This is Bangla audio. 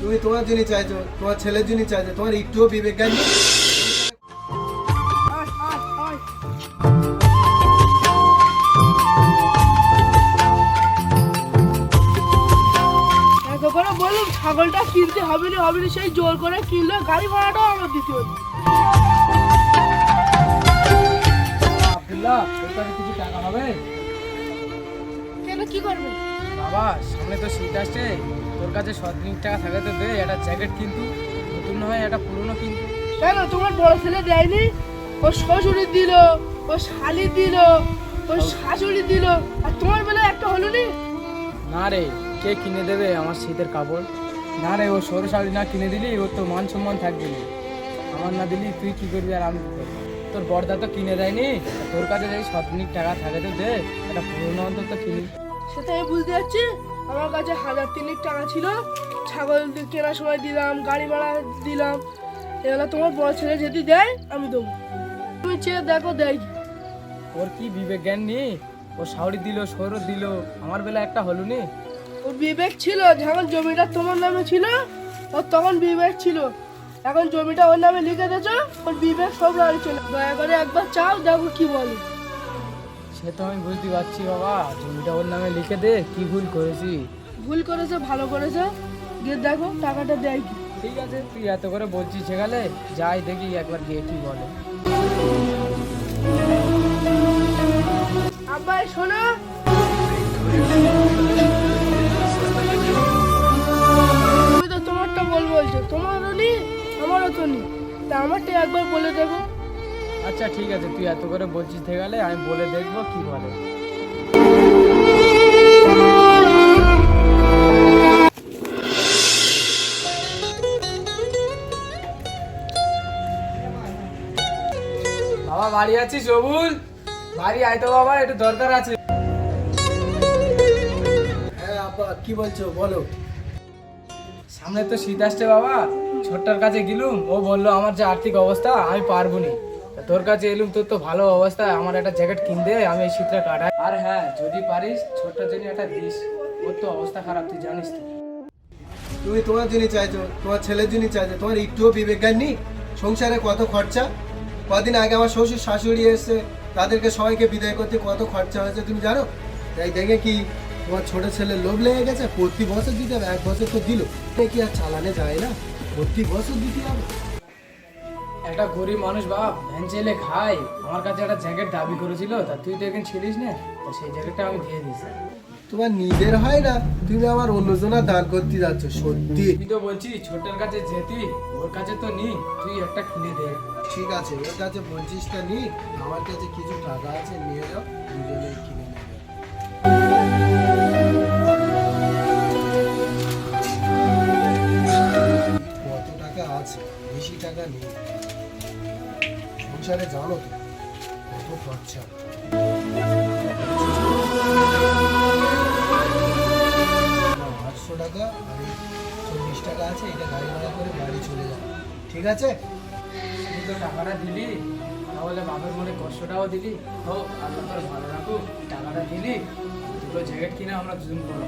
তুমি তোমার জন্য চাইছো, তোমার ছেলের জন্য চাইছো, তোমার একটুও বিবেক জ্ঞান নেই। এতক্ষণে বললাম ছাগলটা কিনতে হবে না সেই জোর করে কিনলো, গাড়ি ভাড়াটাও আমার দিতে হলো। আব্দুল্লাহ, তোর কাছে কিছু টাকা হবে? কেন, কি করবে? বাবা, সামনে তো শীত আসছে, তোর কাছে 100 টাকা থাকে তো দে, একটা জ্যাকেট কিন্তু নতুন নয়, একটা পুরনো কিন্তু। কেন, তোমার বড় ছেলে দেয়নি? ও শ্বশুরি দিল, ও শালি দিল, ও শাশুড়ি দিল, আর তোমার বেলায় একটা হলো নি? না রে, কে কিনে দেবে আমার শীতের কাপড়? না রে, ও সরু শাড়ি না কিনে দিলি ওর তো মান সম্মান থাকবে না। আমার না দিলি তুই কি করবি আর আমি কি করবো? তোর বড়দা তো কিনে দেয়নি, তোর কাছে যদি 100 টাকা থাকে তো দে, একটা পুরনো অন্তত কিনি। সেটা আমি বুঝতে পারছি। আমার কাছে 1000 টাকা ছিল, ছাগল কেনার সময় দিলাম, গাড়ি ভাড়া দিলাম। এগুলো তোমার বড় ছেলে যদি দেয় আমি দেবো, তুমি চেয়ে দেখো দেয় কি। ওর কি বিবেক জ্ঞান নেই? ও শাড়ি দিল, সরু দিল, আমার বেলা একটা হলো নি। ওর বিবেক ছিল যখন জমিটা তোমার নামে ছিল, ওর তখন বিবেক ছিল। এখন জমিটা ওর নামে লিখে দিয়েছ, ওর বিবেক সব নামে চলে। দয়া করে একবার চাও, দেখো কি বলে। সে তো আমি বুঝতে পারছি বাবা, জমিটা ওর নামে লিখে দে, কি ভুল করেছি। ভুল করেছে, ভালো করেছে, গিয়ে দেখো টাকাটা দেয় কি। ঠিক আছে, তুই এত করে বলছিস সেখানে যাই দেখি একবার গিয়ে কি বলে। আব্বা শোনো, তুমি তো তোমারটা বলছো, তোমারও নি আমারও তো নি, তা আমারটা একবার বলে দেখো। আচ্ছা ঠিক আছে, তুই এত করে বলছিস গেলে আমি বলে দেখবো কি বলে। বাবা বাড়ি আছিস? সবুল বাড়ি আয় তো বাবা, একটু দরকার আছে। হ্যাঁ আব্বা, কি বলছো বলো। সামনে তো শীত আসছে বাবা, ছোট্টার কাছে গেলুম, ও বললো আমার যে আর্থিক অবস্থা আমি পারবো নি, তা তোর কাছে এলুম, তোর তো ভালো অবস্থা, আমার একটা জ্যাকেট কিনতে, আমি এই শীতটা কাটাই। আর হ্যাঁ, যদি পারিস ছোট্টার জন্য একটা দিস, ওর তো অবস্থা খারাপ তুই জানিস তো। তুমি তোমার জন্য চাইছো, তোমার ছেলের জন্য চাইছো, তোমার একটুও বিবেক জ্ঞান নেই। সংসারে কত খরচা, কদিন আগে আমার শ্বশুর শাশুড়ি এসে তাদেরকে সবাইকে বিদায় করতে কত খরচা হয়েছে তুমি জানো? তাই দেখে কি তোমার ছোট ছেলের লোভ লেগে গেছে? প্রতি বছর দিতে হবে, 1 বছর তো দিল, কি আর চালানে যায় না? প্রতি বছর দিতে হবে। একটা গরিব মানুষ বাপ, ভ্যান চেলে খাই, আমার কাছে একটা জ্যাকেট দাবি করেছিল, তা তুই তো এখন ছিলিস না, তা সেই জ্যাকেটটা আমি দিয়ে দিস। তোমার নিজের হয় না, তুমি আমার অন্যজনা দান করতে যাচ্ছ সত্যি। তুই তো বলছিস ছোট্টার কাছে যেতি, ওর কাছে তো নি, তুই একটা কিনে দে। ঠিক আছে, ওর কাছে বলছিস তা নি, আমার কাছে কিছু টাকা আছে, নিয়ে যাও, দুজনে কিনে নেবে। কত টাকা আছে, বেশি টাকা নেই। সংসারে জানো তো কত খরচা। 800 টাকা আর এই 40 টাকা আছে, এটা গাড়ি ভাড়া করে বাড়ি চলে যাবে, ঠিক আছে? তুই তো টাকাটা দিলি, তাহলে বাবার মনে কষ্টটাও দিলি, ও আল্লাহ তোর ভালো রাখুক, টাকাটা দিলি, দুটো জ্যাকেট কিনে আমরা দুজন করবো।